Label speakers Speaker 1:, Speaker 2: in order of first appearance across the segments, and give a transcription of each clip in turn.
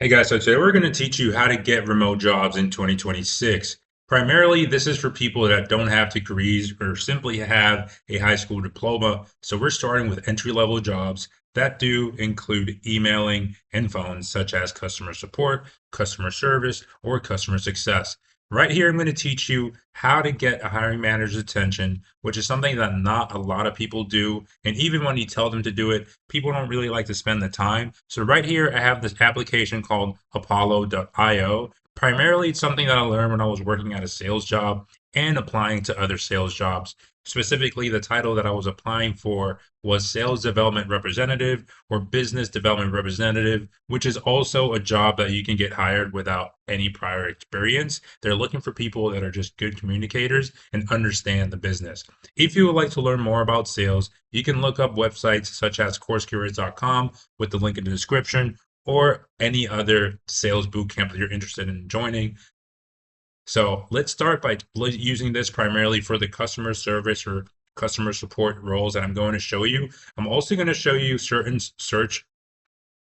Speaker 1: Hey guys, so today we're going to teach you how to get remote jobs in 2026. Primarily, this is for people that don't have degrees or simply have a high school diploma. So we're starting with entry-level jobs that do include emailing and phones, such as customer support, customer service, or customer success. Right here, I'm going to teach you how to get a hiring manager's attention, which is something that not a lot of people do. And even when you tell them to do it, people don't really like to spend the time. So right here, I have this application called Apollo.io. Primarily, it's something that I learned when I was working at a sales job and applying to other sales jobs. Specifically, the title that I was applying for was Sales Development Representative or Business Development Representative, which is also a job that you can get hired without any prior experience. They're looking for people that are just good communicators and understand the business. If you would like to learn more about sales, you can look up websites such as CourseCurates.com with the link in the description, or any other sales bootcamp that you're interested in joining. So let's start by using this primarily for the customer service or customer support roles that I'm going to show you. I'm also going to show you certain search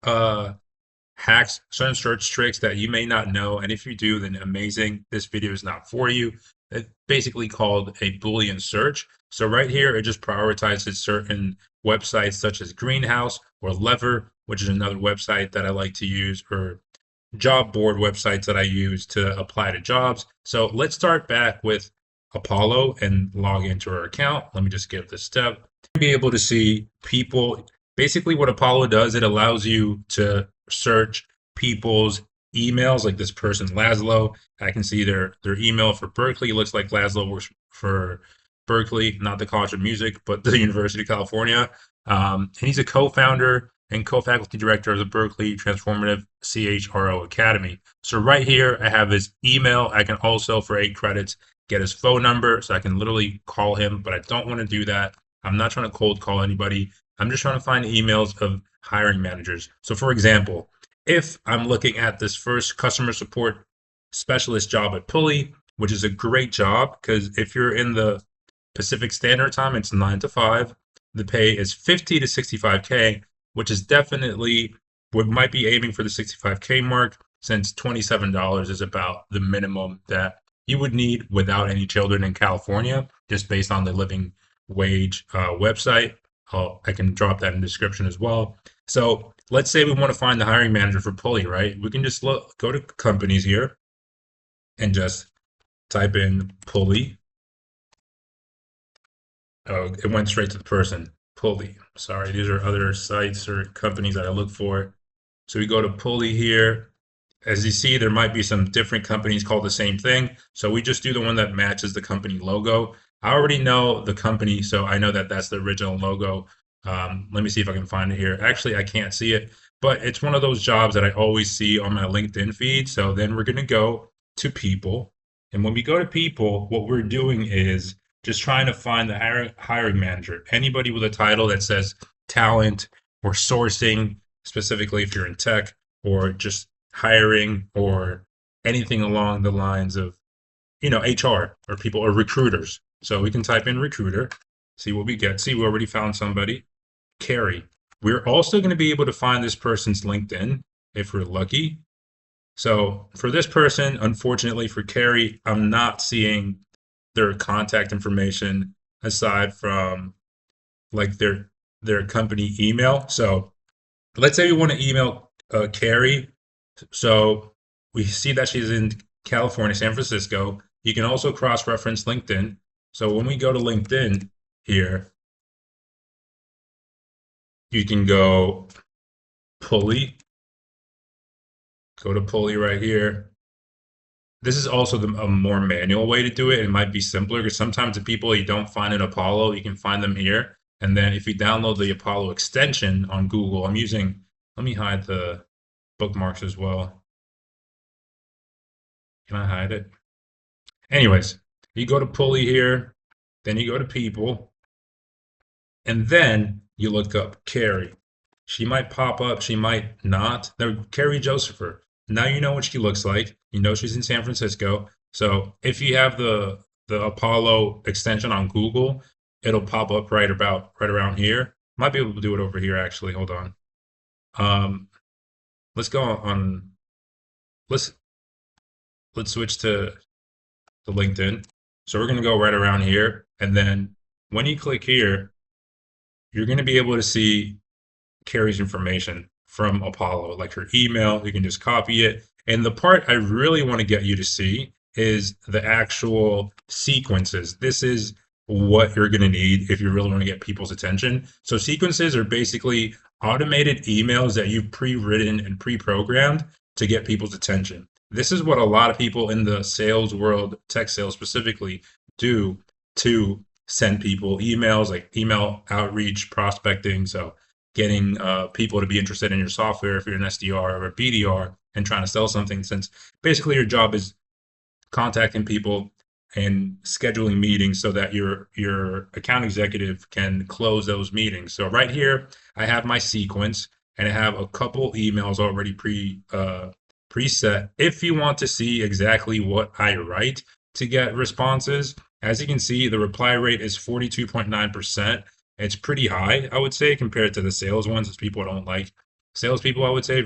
Speaker 1: uh, hacks, certain search tricks that you may not know. And if you do, then amazing. This video is not for you. It's basically called a Boolean search. So right here, it just prioritizes certain websites such as Greenhouse or Lever, which is another website that I like to use, or job board websites that I use to apply to jobs. So let's start back with Apollo and log into our account. Let me just give this step. Be able to see people. Basically, what Apollo does, it allows you to search people's emails, like this person Laszlo. I can see their email for Berkeley. It looks like Laszlo works for Berkeley, not the College of Music, but the University of California. And he's a co-founder and co-faculty director of the Berkeley Transformative CHRO Academy. So right here, I have his email. I can also, for 8 credits, get his phone number, so I can literally call him, but I don't want to do that. I'm not trying to cold call anybody. I'm just trying to find emails of hiring managers. So for example, if I'm looking at this first customer support specialist job at Pulley, which is a great job because if you're in the Pacific Standard Time, it's 9 to 5. The pay is 50 to 65K, which is definitely what might be aiming for the 65K mark, since $27 is about the minimum that you would need without any children in California, just based on the living wage website. I can drop that in the description as well. So let's say we want to find the hiring manager for Pulley, right? We can just go to companies here and just type in Pulley. Oh, it went straight to the person. Pulley. Sorry, these are other sites or companies that I look for. So we go to Pulley here. As you see, there might be some different companies called the same thing. So we just do the one that matches the company logo. I already know the company, so I know that that's the original logo. Let me see if I can find it here. Actually, I can't see it, but it's one of those jobs that I always see on my LinkedIn feed. So then we're going to go to people. And when we go to people, what we're doing is just trying to find the hiring manager, anybody with a title that says talent or sourcing, specifically if you're in tech, or just hiring, or anything along the lines of, HR or people or recruiters. So we can type in recruiter, see what we get. See, we already found somebody. Carrie. We're also going to be able to find this person's LinkedIn if we're lucky. So for this person, unfortunately for Carrie, I'm not seeing their contact information aside from like their company email. So let's say we want to email Carrie. So we see that she's in California, San Francisco. You can also cross-reference LinkedIn. So when we go to LinkedIn here, you can go Pulley. Go to Pulley right here. This is also a more manual way to do it. It might be simpler because sometimes the people you don't find in Apollo, you can find them here. And then if you download the Apollo extension on Google, let me hide the bookmarks as well. Can I hide it? Anyways, you go to Pulley here, then you go to people, and then you look up Carrie. She might pop up, she might not. Now, Carrie Josepher. Now you know what she looks like. You know she's in San Francisco. So if you have the Apollo extension on Google, it'll pop up right around here. Might be able to do it over here actually. Hold on. Um, let's go on. let's let's switch to LinkedIn. So we're going to go right around here. And then when you click here, you're going to be able to see Carrie's information from Apollo, like her email. You can just copy it. And the part I really want to get you to see is the actual sequences. This is what you're going to need if you really want to get people's attention. So sequences are basically automated emails that you've pre-written and pre-programmed to get people's attention. This is what a lot of people in the sales world, tech sales specifically, do to send people emails, like email outreach, prospecting. So getting people to be interested in your software if you're an SDR or a BDR and trying to sell something, since basically your job is contacting people and scheduling meetings so that your account executive can close those meetings. So right here, I have my sequence and I have a couple emails already preset. If you want to see exactly what I write to get responses, as you can see, the reply rate is 42.9%. It's pretty high, I would say, compared to the sales ones, as people don't like salespeople, I would say,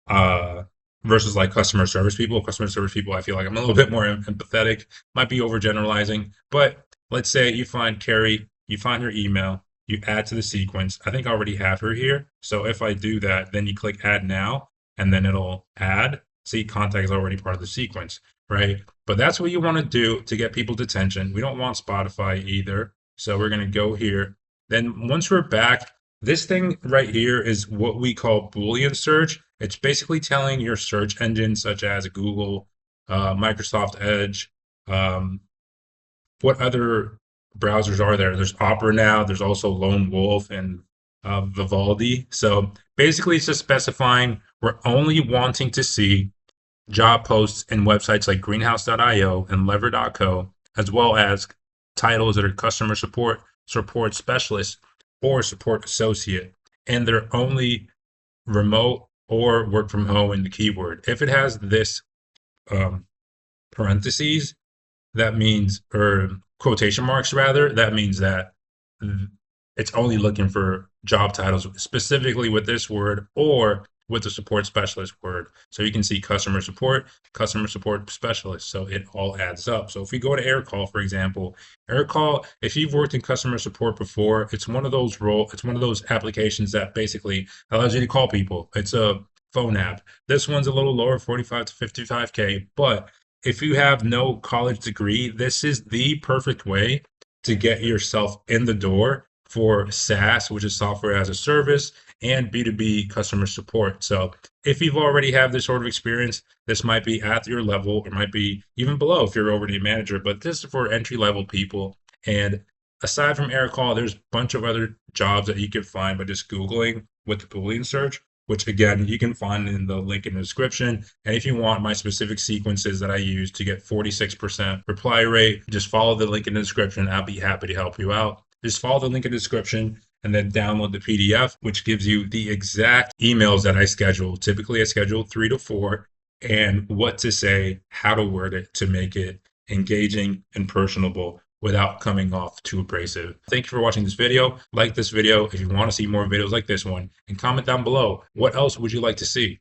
Speaker 1: uh versus like customer service people. Customer service people, I feel like I'm a little bit more empathetic. Might be overgeneralizing, but let's say you find Carrie, you find her email, you add to the sequence. I think I already have her here. So if I do that, then you click add now, and then it'll add. See, contact is already part of the sequence, right? But that's what you want to do to get people's attention. We don't want Spotify either. So we're going to go here. Then once we're back, this thing right here is what we call Boolean search. It's basically telling your search engine, such as Google, Microsoft Edge, what other browsers are there. There's Opera now. There's also Lone Wolf and Vivaldi. So basically, it's just specifying we're only wanting to see job posts in websites like Greenhouse.io and Lever.co, as well as titles that are customer support, support specialist, or support associate. And they're only remote or work from home in the keyword. If it has this parentheses, that means, or quotation marks rather, that means that it's only looking for job titles specifically with this word or with the support specialist word. So you can see customer support specialist. So it all adds up. So if we go to AirCall, for example, AirCall, if you've worked in customer support before, it's one of those applications that basically allows you to call people. It's a phone app. This one's a little lower, 45 to 55K, but if you have no college degree, this is the perfect way to get yourself in the door for SaaS, which is software as a service, and B2B customer support. So if you've already have this sort of experience, this might be at your level, or might be even below if you're already a manager, but this is for entry level people. And aside from AirCall, there's a bunch of other jobs that you can find by just Googling with the Boolean search, which again, you can find in the link in the description. And if you want my specific sequences that I use to get 46% reply rate, just follow the link in the description. I'll be happy to help you out. Just follow the link in the description and then download the PDF, which gives you the exact emails that I schedule. Typically, I schedule 3 to 4, and what to say, how to word it to make it engaging and personable without coming off too abrasive. Thank you for watching this video. Like this video if you want to see more videos like this one, and comment down below what else would you like to see.